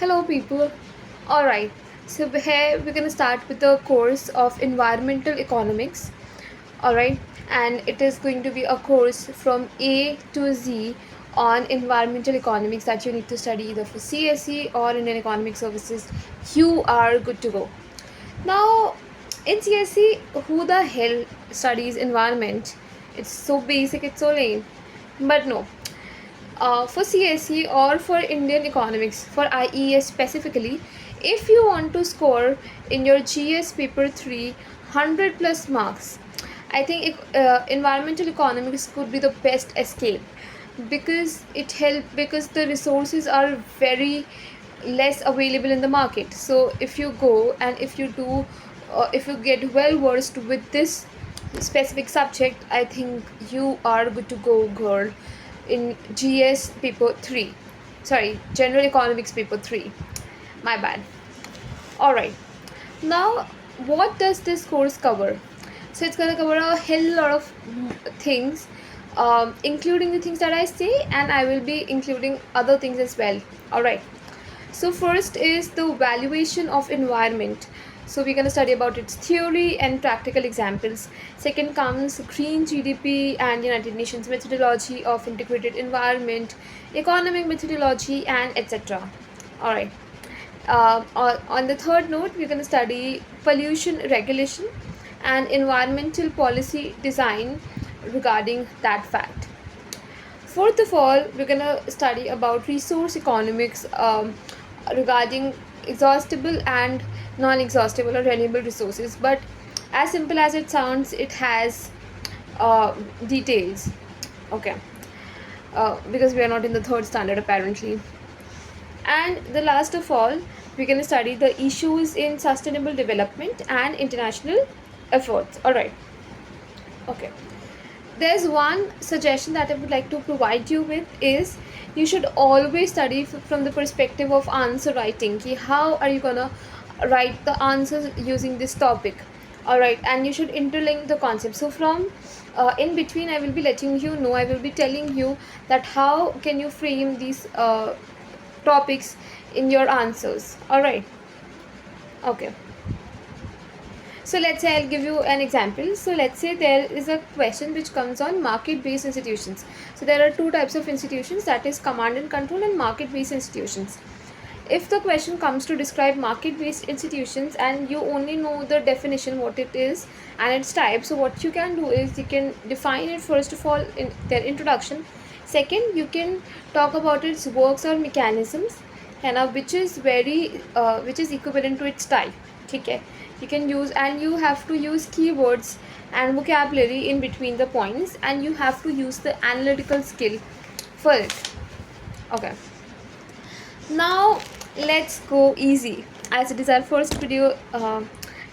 Hello, people. Alright, so here we're gonna start with the course of environmental economics. Alright, and it is going to be a course from A to Z on environmental economics that you need to study either for CSE or Indian Economic Services. You are good to go. Now, in CSE, who the hell studies environment? It's so basic, it's so lame. But no, for CSE or for Indian economics, for IES specifically, if you want to score in your GS paper 3 100 plus marks, I think environmental economics could be the best escape because the resources are very less available in the market. So if you go and if you get well versed with this specific subject, I think you are good to go, girl, in GS paper 3. Sorry, General Economics paper 3. My bad. Alright. Now, what does this course cover? So, it's going to cover a hell lot of things, including the things that I say, and I will be including other things as well. Alright. So first is the valuation of environment. So we're going to study about its theory and practical examples. Second comes green GDP and United Nations methodology of integrated environment, economic methodology, and etc. All right. On the third note, we're going to study pollution regulation and environmental policy design regarding that fact. Fourth of all, we're going to study about resource economics, regarding exhaustible and non-exhaustible or renewable resources. But as simple as it sounds, it has details. Okay, because we are not in the third standard apparently. And the last of all, we're going to study the issues in sustainable development and international efforts. All right. Okay. There's one suggestion that I would like to provide you with is you should always study from the perspective of answer writing. Ki how are you gonna write the answers using this topic? All right, and you should interlink the concept. So from in between, I will be letting you know. I will be telling you that how can you frame these topics in your answers. All right. Okay. So let's say I'll give you an example. So let's say there is a question which comes on market-based institutions. So there are two types of institutions, that is command and control and market-based institutions. If the question comes to describe market-based institutions and you only know the definition, what it is and its type, so what you can do is you can define it first of all in their introduction. Second, you can talk about its works or mechanisms, and which is equivalent to its type. Okay, you can use, and you have to use keywords and vocabulary in between the points, and you have to use the analytical skill for it. Okay, now let's go easy, as it is our first video.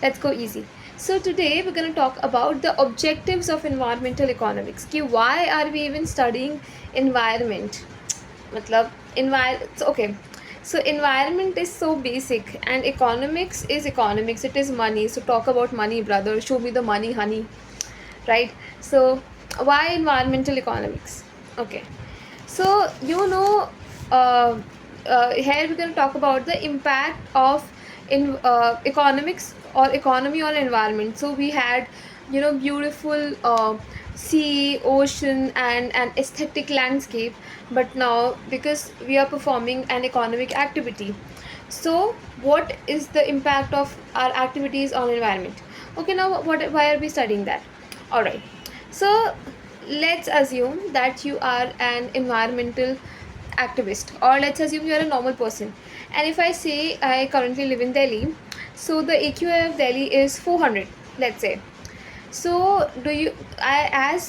Let's go easy. So today we're going to talk about the objectives of environmental economics. Why are we even studying environment? Okay, so environment is so basic and economics is economics, it is money. So talk about money, brother, show me the money, honey, right? So why environmental economics? Okay, so here we're going to talk about the impact of in economics or economy on environment. So we had beautiful sea, ocean, and an aesthetic landscape, but now because we are performing an economic activity, so what is the impact of our activities on environment? Okay, now why are we studying that? All right, so let's assume that you are an environmental activist, or let's assume you are a normal person, and if I say I currently live in Delhi, so the AQI of Delhi is 400, let's say. So I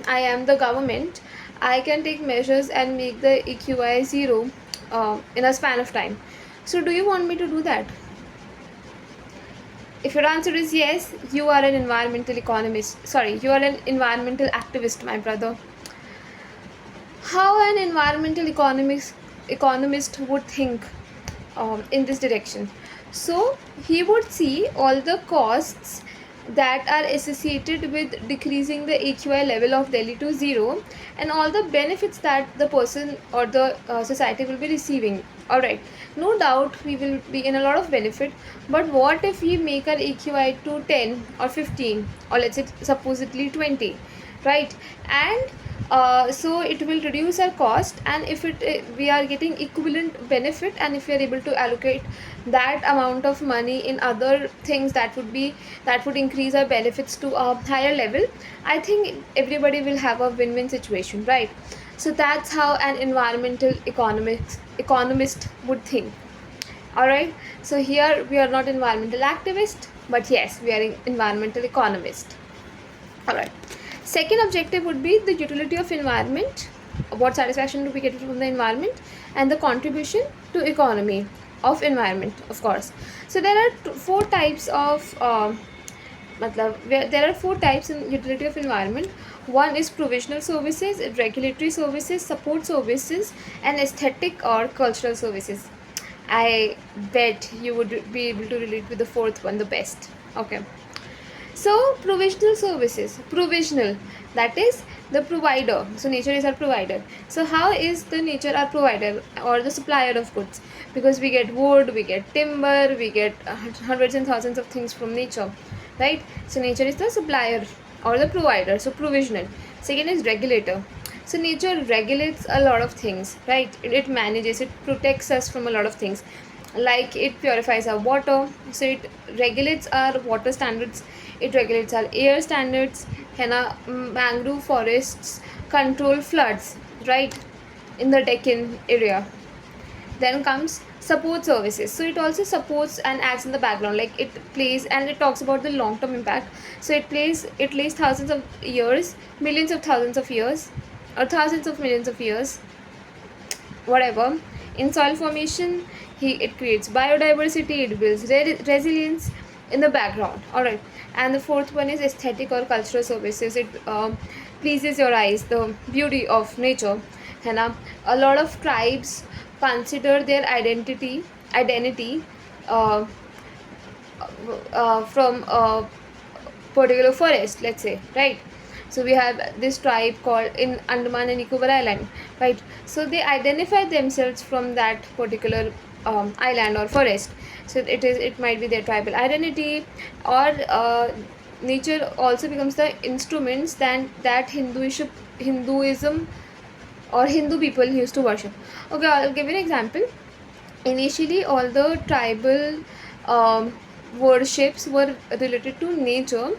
am the government, I can take measures and make the AQI 0 in a span of time. So do you want me to do that? If your answer is yes, you are an environmental economist. Sorry, you are an environmental activist, my brother. How an environmental economist would think in this direction? So he would see all the costs that are associated with decreasing the AQI level of Delhi to 0, and all the benefits that the person or the society will be receiving. All right, no doubt we will be in a lot of benefit, but what if we make our AQI to 10 or 15, or let's say supposedly 20, right? And so it will reduce our cost, and if we are getting equivalent benefit, and if we are able to allocate that amount of money in other things, that would increase our benefits to a higher level. I think everybody will have a win-win situation, right? So that's how an environmental economist would think. All right. So here we are not environmental activist, but yes, we are environmental economist. All right. Second objective would be the utility of environment. What satisfaction do we get from the environment, and the contribution to economy of environment, of course. So there are four types of there are four types in utility of environment. One is provisional services, regulatory services, support services, and aesthetic or cultural services. I bet you would be able to relate with the fourth one the best. Okay. So provisional services, provisional, that is the provider. So nature is our provider. So how is the nature our provider or the supplier of goods? Because we get wood, we get timber, we get hundreds and thousands of things from nature, right? So nature is the supplier or the provider. So provisional. Second is regulator. So nature regulates a lot of things, right? It manages, it protects us from a lot of things, like it purifies our water, so it regulates our water standards, it regulates our air standards, and mangrove forests control floods, right, in the Deccan area. Then comes support services, so it also supports and acts in the background, like it plays, and it talks about the long term impact. So it lays thousands of years, millions of thousands of years, or thousands of millions of years, whatever, in soil formation. It creates biodiversity, it builds resilience in the background. All right. And the fourth one is aesthetic or cultural services. It pleases your eyes, the beauty of nature. And a lot of tribes consider their identity uh, from a particular forest, let's say, right? So we have this tribe called in Andaman and Nicobar Island, right? So they identify themselves from that particular island or forest. So it might be their tribal identity, or nature also becomes the instruments that Hinduism or Hindu people used to worship. Okay, I'll give you an example. Initially, all the tribal um, worships were related to nature.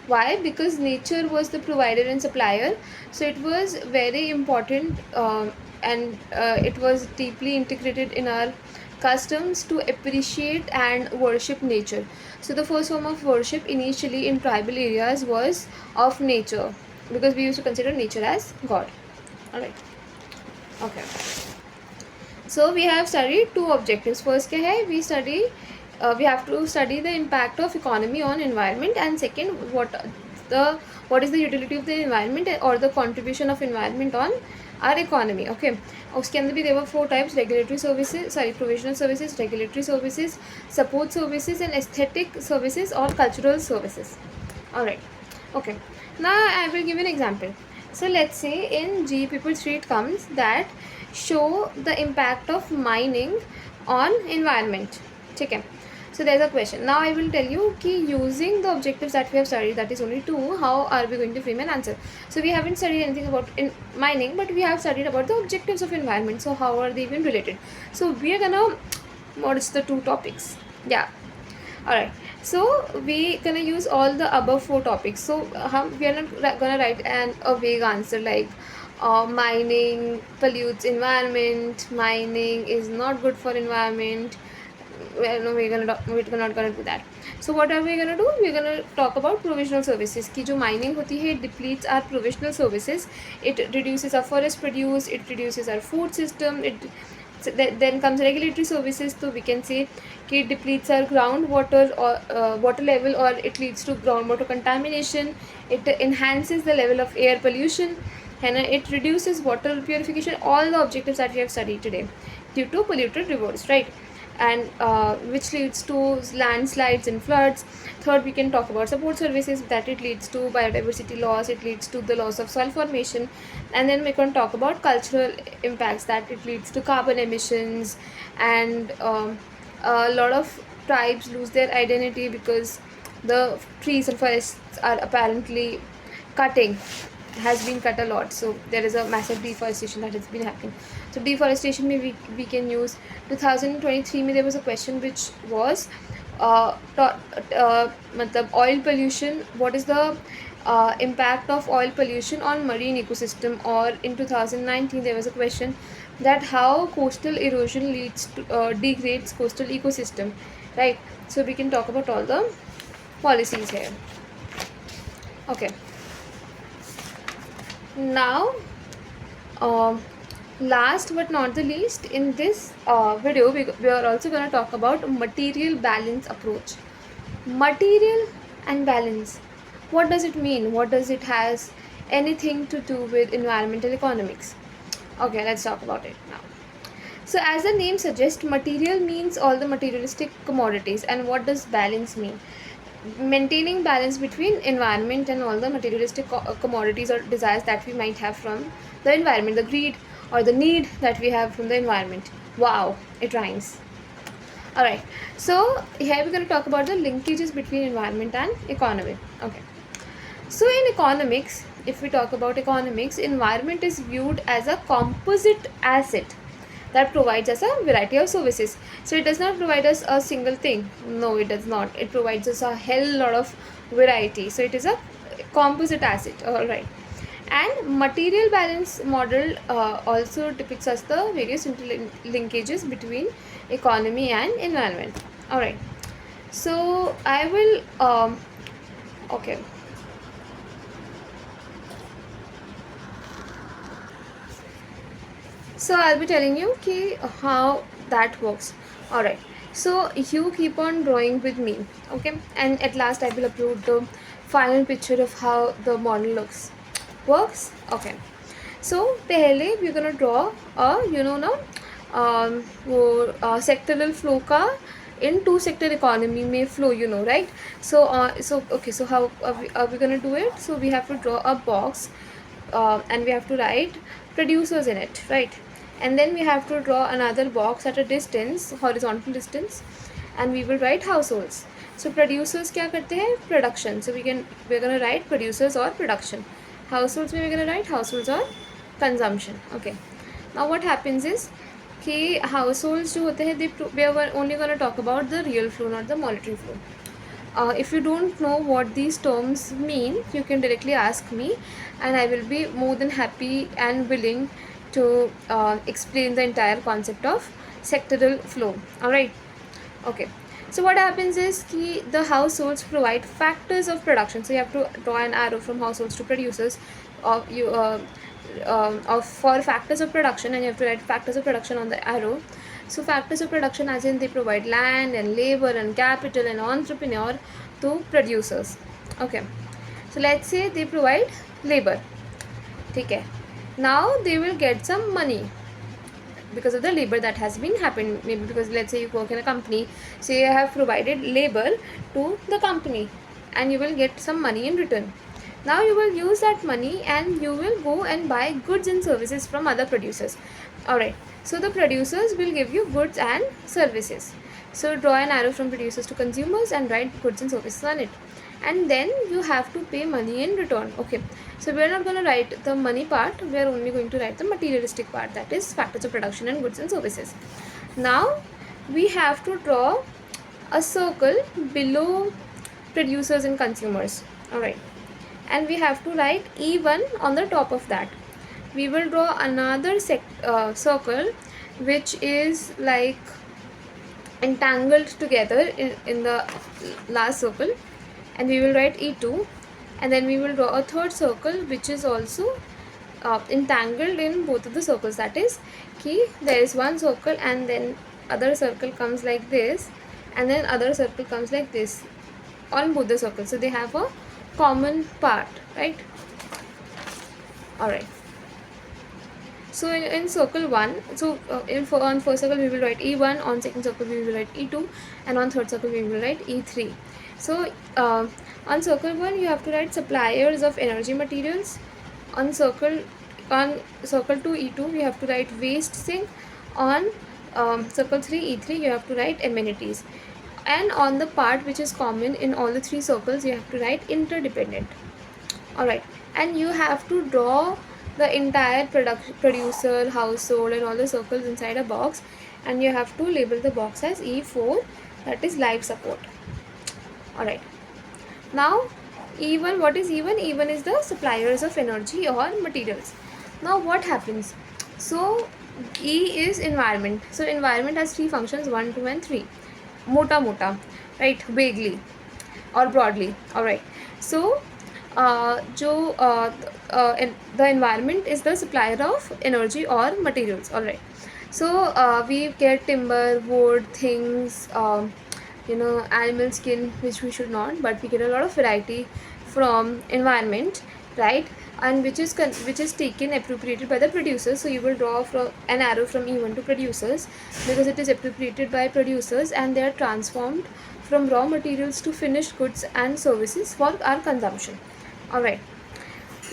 Why? Because nature was the provider and supplier. So it was very important, and it was deeply integrated in our customs to appreciate and worship nature. So the first form of worship initially in tribal areas was of nature, because we used to consider nature as God. Alright. Okay. So we have studied two objectives. First क्या है, we have to study the impact of economy on environment, and second what is the utility of the environment or the contribution of environment on our economy. Okay. उसके अंदर भी there were four types: provisional services, regulatory services, support services, and aesthetic services or cultural services. Alright. Okay. Now I will give an example. So let's say in G People Street comes that show the impact of mining on environment. Okay. So there's a question. Now I will tell you कि using the objectives that we have studied, that is only two, how are we going to frame an answer? So we haven't studied anything about mining, but we have studied about the objectives of environment. So how are they even related? So we are gonna merge the two topics. Yeah. Alright. So we gonna use all the above four topics. So we are not gonna write a vague answer like mining pollutes environment, mining is not good for environment. Well, no, we're not gonna do that. So what are we gonna do? We're gonna talk about provisional services. कि जो mining होती है, it depletes our provisional services. It reduces our forest produce. It reduces our food system. Then comes regulatory services. So we can say कि it depletes our groundwater or water level, or it leads to groundwater contamination. It enhances the level of air pollution, and it reduces water purification. All the objectives that we have studied today due to polluted rivers, right? and which leads to landslides and floods. Third, we can talk about support services, that it leads to biodiversity loss, it leads to the loss of soil formation. And then we can talk about cultural impacts, that it leads to carbon emissions, and a lot of tribes lose their identity because the trees and forests are apparently cutting, has been cut a lot, so there is a massive deforestation that has been happening. So deforestation we can use. 2023 में there was a question which was मतलब oil pollution, what is the impact of oil pollution on marine ecosystem? Or in 2019 there was a question that how coastal erosion leads to degrades coastal ecosystem, right? So we can talk about all the policies here. Okay, now last but not the least, in this video we are also going to talk about material balance approach. Material and balance, what does it mean? What does it has anything to do with environmental economics? Okay, let's talk about it now. So as the name suggests, material means all the materialistic commodities. And what does balance mean? Maintaining balance between environment and all the materialistic commodities or desires that we might have from the environment, the greed or the need that we have from the environment. Wow, it rhymes. Alright, so here we're going to talk about the linkages between environment and economy. Okay, so in economics, if we talk about economics, environment is viewed as a composite asset that provides us a variety of services. So it does not provide us a single thing. No, it does not. It provides us a hell lot of variety. So it is a composite asset. Alright. And material balance model also depicts us the various linkages between economy and environment. Alright. So I will okay. So I'll be telling you how that works. Alright, so you keep on drawing with me, okay, and at last I will upload the final picture of how the model works. Okay, so पहले we're gonna draw a now वो sectoral flow का in two sector economy में flow, right? So okay, so how are we gonna do it? So we have to draw a box and we have to write producers in it, right? And then we have to draw another box at a distance, horizontal distance, and we will write households. So producers क्या करते हैं? Production. So we're gonna write producers or production. Households में we're gonna write households or consumption. Okay. Now what happens is कि households जो होते हैं, we are only gonna talk about the real flow, not the monetary flow. If you don't know what these terms mean, you can directly ask me, and I will be more than happy and willing to explain the entire concept of sectoral flow. Alright, okay. So what happens is the households provide factors of production. So you have to draw an arrow from households to producers for factors of production, and you have to write factors of production on the arrow. So factors of production as in they provide land and labor and capital and entrepreneur to producers. Okay, so let's say they provide labor. Okay, now they will get some money because of the labor that has been happened. Maybe because let's say you work in a company, so you have provided labor to the company and you will get some money in return. Now you will use that money and you will go and buy goods and services from other producers. Alright, so the producers will give you goods and services. So draw an arrow from producers to consumers and write goods and services on it. And then you have to pay money in return. Okay, so we are not going to write the money part, we are only going to write the materialistic part, that is factors of production and goods and services. Now we have to draw a circle below producers and consumers. Alright, and we have to write E1 on the top of that. We will draw another circle which is like entangled together in the last circle, and we will write E2, and then we will draw a third circle which is also entangled in both of the circles. That is there is one circle and then other circle comes like this, and then other circle comes like this on both the circles, so they have a common part, right? Alright, So in circle 1, so on first circle we will write E1, on second circle we will write E2, and on third circle we will write E3. So on circle 1 you have to write suppliers of energy materials. On circle 2 E2 you have to write waste sink. On circle 3 E3 you have to write amenities. And on the part which is common in all the three circles you have to write interdependent. Alright, and you have to draw the entire producer, household, and all the circles inside a box, and you have to label the box as E4, that is life support. Alright, now E1, what is E1? E1 is the suppliers of energy or materials. Now what happens? So E is environment. So environment has three functions, 1, 2 and 3. Mota, right? Vaguely or broadly. Alright, so the environment is the supplier of energy or materials. Alright, so we get timber, wood, things, animal skin, which we should not, but we get a lot of variety from environment, right? And which is taken, appropriated by the producers. So you will draw from an arrow from E1 to producers, because it is appropriated by producers and they are transformed from raw materials to finished goods and services for our consumption. Alright,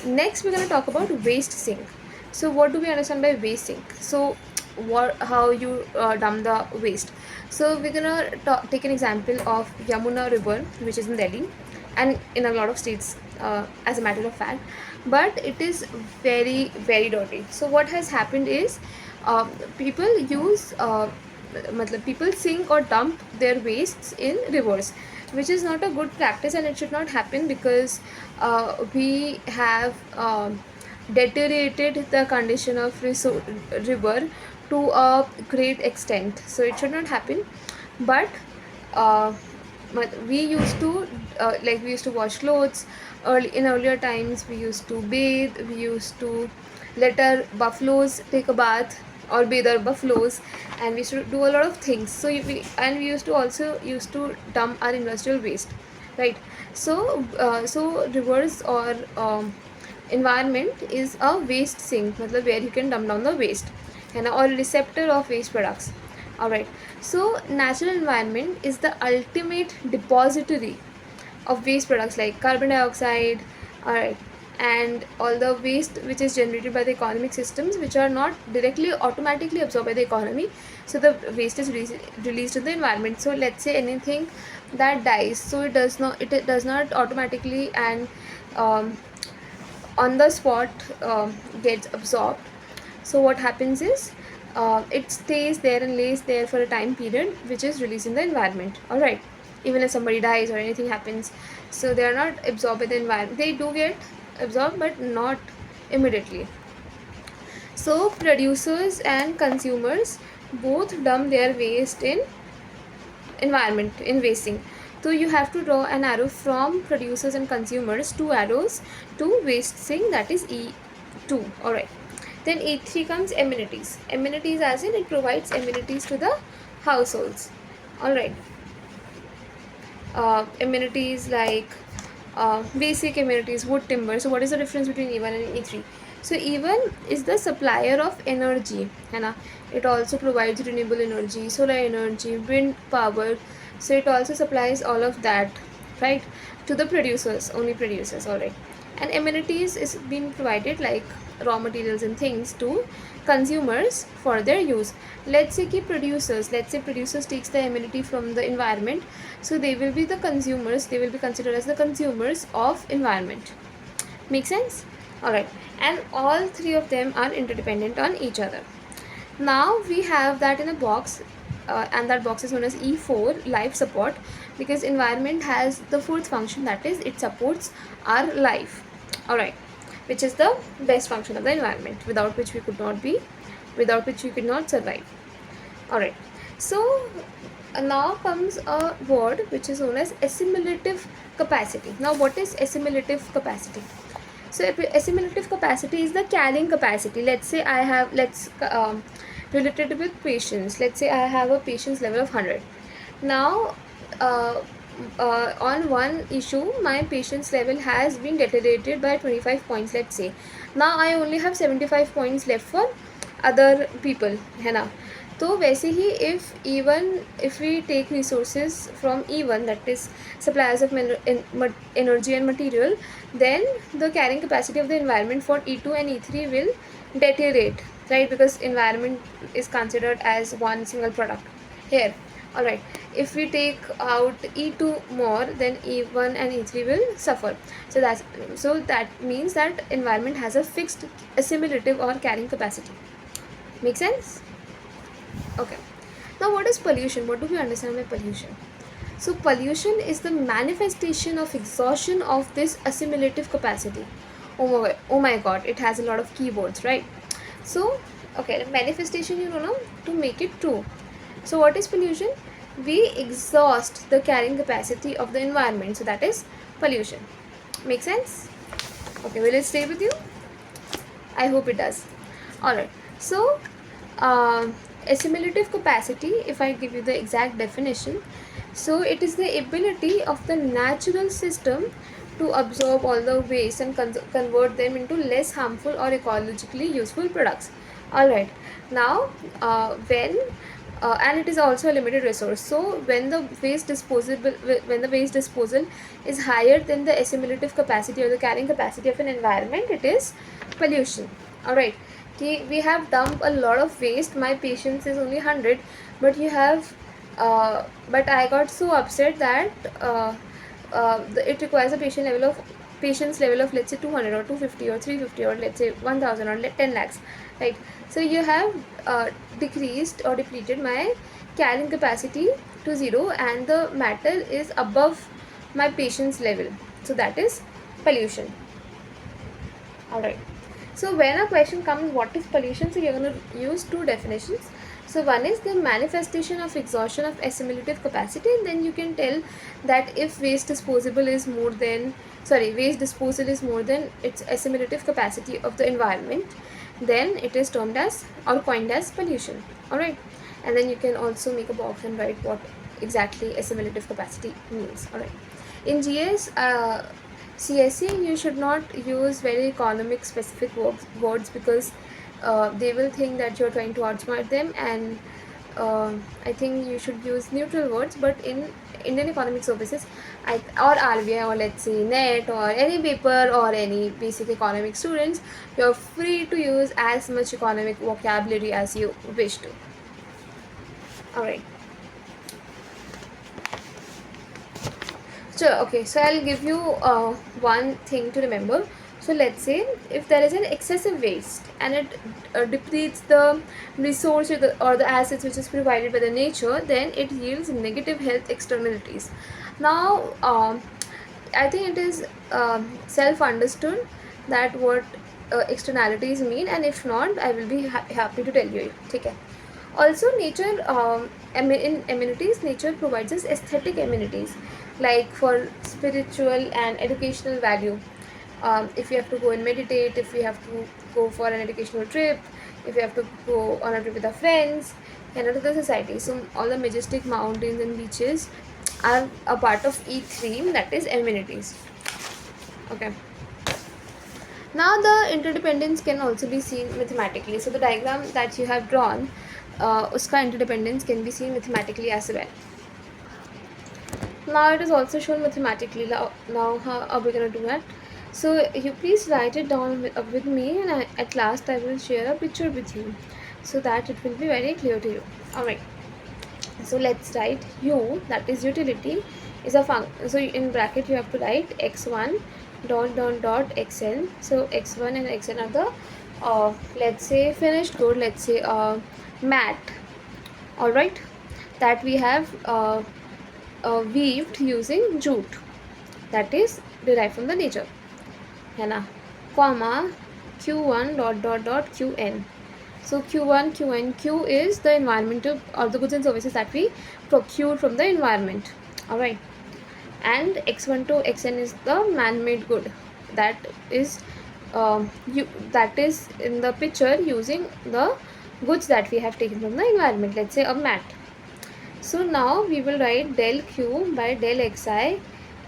next we're going to talk about waste sink. So what do we understand by waste sink? So how you dump the waste. So we're going to take an example of Yamuna river, which is in Delhi and in a lot of states, as a matter of fact, but it is very, very dirty. So what has happened is people people sink or dump their wastes in rivers, which is not a good practice, and it should not happen, because we have deteriorated the condition of river to a great extent. So it should not happen. But we used to wash clothes. In earlier times we used to bathe, we used to let our buffaloes take a bath or bathe our buffaloes, and we used to do a lot of things. So we used to dump our industrial waste, right? So rivers or environment is a waste sink, where you can dump down the waste, or a receptor of waste products. Alright, so natural environment is the ultimate depository of waste products like carbon dioxide, alright, and all the waste which is generated by the economic systems, which are not directly automatically absorbed by the economy. So the waste is released to the environment. So let's say anything that dies, so it does not automatically and on the spot gets absorbed. So what happens is it stays there and lays there for a time period, which is released in the environment. Alright, even if somebody dies or anything happens, so they are not absorbed by the environment. They do get absorbed, but not immediately. So producers and consumers both dump their waste in environment, in wasting. So you have to draw an arrow from producers and consumers, 2 arrows, to waste sink, that is E2. Alright, then E3 comes amenities. Amenities as in it provides amenities to the households. Alright, amenities like basic amenities, wood, timber. So what is the difference between E1 and E3? So E1 is the supplier of energy, it also provides renewable energy, solar energy, wind power. So it also supplies all of that, right, to the producers, only producers. Alright, and amenities is being provided like raw materials and things to consumers for their use. Let's say producers takes the amenity from the environment, so they will be the consumers, they will be considered as the consumers of environment. Make sense? Alright, and all three of them are interdependent on each other. Now we have that in a box, and that box is known as E4, life support, because environment has the fourth function, that is it supports our life. Alright, which is the best function of the environment, without which we could not survive. Alright, so now comes a word which is known as assimilative capacity. Now what is assimilative capacity? So assimilative capacity is the carrying capacity. Let's say I have, related with patience, let's say I have a patience level of 100. Now on one issue my patience level has been deteriorated by 25 points, let's say. Now I only have 75 points left for other people, है ना. तो वैसे ही if we take resources from E1, that is suppliers of energy and material, then the carrying capacity of the environment for E2 and E3 will deteriorate, right, because environment is considered as one single product here. Alright, if we take out E2 more, then E1 and E3 will suffer. So that means that environment has a fixed assimilative or carrying capacity. Make sense? Okay. Now what is pollution? What do we understand by pollution? So pollution is the manifestation of exhaustion of this assimilative capacity. Oh my god, it has a lot of keywords, right? So, okay, manifestation, to make it true. So what is pollution? We exhaust the carrying capacity of the environment. So that is pollution. Make sense? Okay, will it stay with you? I hope it does. Alright. So, assimilative capacity, if I give you the exact definition, so it is the ability of the natural system to absorb all the waste and convert them into less harmful or ecologically useful products. Alright. Now, when and it is also a limited resource. So when the waste disposal is higher than the assimilative capacity or the carrying capacity of an environment, it is pollution. Alright, we have dumped a lot of waste. My patience is only 100, but you have but I got so upset that it requires a patience level of let's say 200 or 250 or 350 or let's say 1000 or 10 lakhs, right? So you have decreased or depleted my carrying capacity to 0 and the matter is above my patience level. So that is pollution. Alright. So when a question comes, what is pollution? So you're going to use two definitions. So one is the manifestation of exhaustion of assimilative capacity, and then you can tell that if waste disposal is more than its assimilative capacity of the environment, then it is termed as or coined as pollution. Alright. And then you can also make a box and write what exactly assimilative capacity means. Alright. In GS, CSE, you should not use very economic specific words because they will think that you're trying to outsmart them, and I think you should use neutral words. But in Indian Economic Services or RBI or let's say NET or any paper or any basic economic students, you're free to use as much economic vocabulary as you wish to. Alright. So okay, so I'll give you one thing to remember. So let's say if there is an excessive waste and it depletes the resource or the assets which is provided by the nature, then it yields negative health externalities. Now I think it is self-understood that what externalities mean, and if not, I will be happy to tell you. Okay. Also, nature in amenities, nature provides us aesthetic amenities like for spiritual and educational value. If you have to go and meditate, if you have to go for an educational trip, if you have to go on a trip with our friends and other society. So all the majestic mountains and beaches are a part of E3, that is amenities. Okay. Now the interdependence can also be seen mathematically. So the diagram that you have drawn, uska interdependence can be seen mathematically as well. Now it is also shown mathematically. Now how are we going to do that? So you please write it down with me, and at last I will share a picture with you so that it will be very clear to you. Alright. So let's write U, that is utility, is a function. So in bracket you have to write x1 dot dot dot xn. So x1 and xn are the let's say finished good, let's say mat. Alright, that we have weaved using jute, that is derived from the nature, है ना, comma q1 dot dot dot qn. So q1 qn, q is the environmental or the goods and services that we procure from the environment. Alright, and x1 to xn is the man-made good, that is that is in the picture using the goods that we have taken from the environment, let's say a mat. So now we will write del q by del xi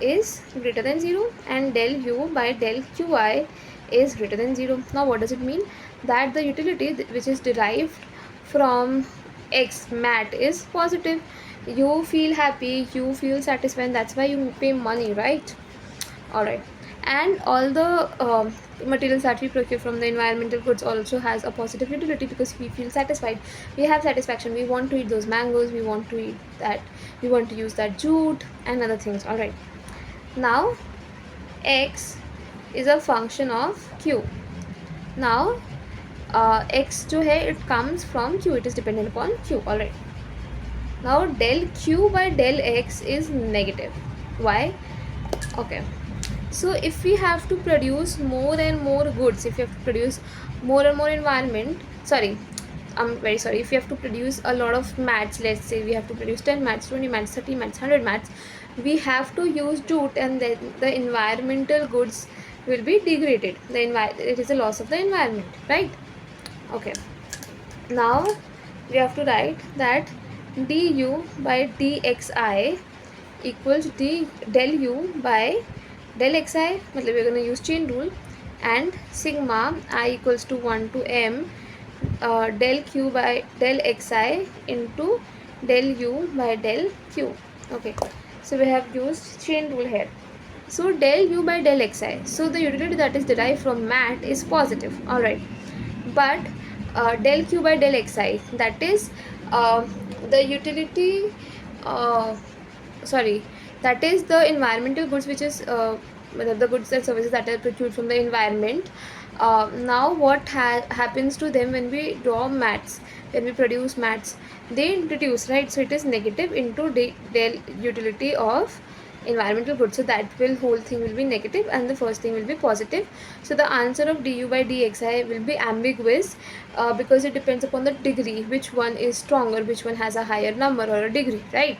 is greater than 0 and del u by del qi is greater than 0. Now what does it mean? that the utility which is derived from X mat is positive. You feel happy, you feel satisfied, that's why you pay money, right? All right. And all the materials that we procure from the environmental goods also has a positive utility, because we feel satisfied, we have satisfaction, we want to eat those mangoes, we want to eat that, we want to use that jute and other things. All right. Now X is a function of Q. Now X जो है it comes from Q, it is dependent upon Q. All right. Now del Q by del X is negative. Why? Okay. So if we have to produce more and more goods, if you have to produce more and more environment, sorry, I'm very sorry, if you have to produce a lot of mats, let's say we have to produce 10 mats, 20 mats, 30 mats, 100 mats, we have to use jute, and then the environmental goods will be degraded. It is a loss of the environment, right? Okay. Now we have to write that du by dxi equals del u by del xi, मतलब we're going to use chain rule, and sigma I equals to 1 to m del q by del xi into del u by del q. Okay, so we have used chain rule here. So del u by del xi, so the utility that is derived from mat is positive. All right, but del q by del xi, that is uh, the utility uh, sorry, that is the environmental goods, which is the goods and services that are procured from the environment. Now what happens to them when we draw mats, when we produce mats, they reduce, right? So it is negative into del utility of environmental goods, so that will whole thing will be negative and the first thing will be positive. So the answer of du by dxi will be ambiguous, because it depends upon the degree, which one is stronger, which one has a higher number or a degree, right?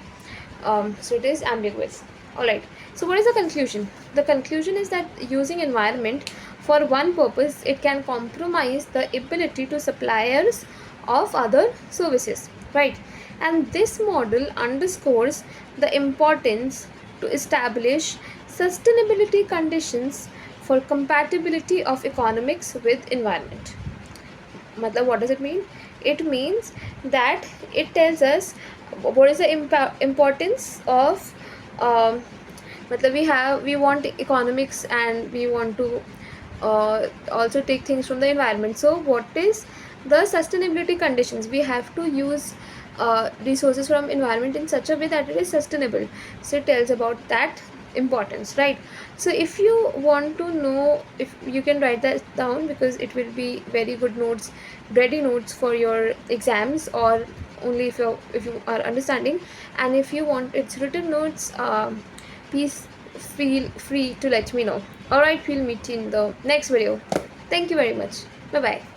So it is ambiguous. All right, so what is the conclusion? The conclusion is that using environment for one purpose, it can compromise the ability to suppliers of other services, right? And this model underscores the importance to establish sustainability conditions for compatibility of economics with environment. Matlab, what does it mean? It means that it tells us what is the importance of matlab, we want economics, and we want to also take things from the environment. So what is the sustainability conditions? We have to use resources from environment in such a way that it is sustainable. So it tells about that importance, right? So if you want to know, if you can write that down, because it will be very good notes, ready notes for your exams, or only if you are understanding. And if you want its written notes, please feel free to let me know. All right, we'll meet in the next video. Thank you very much. Bye bye.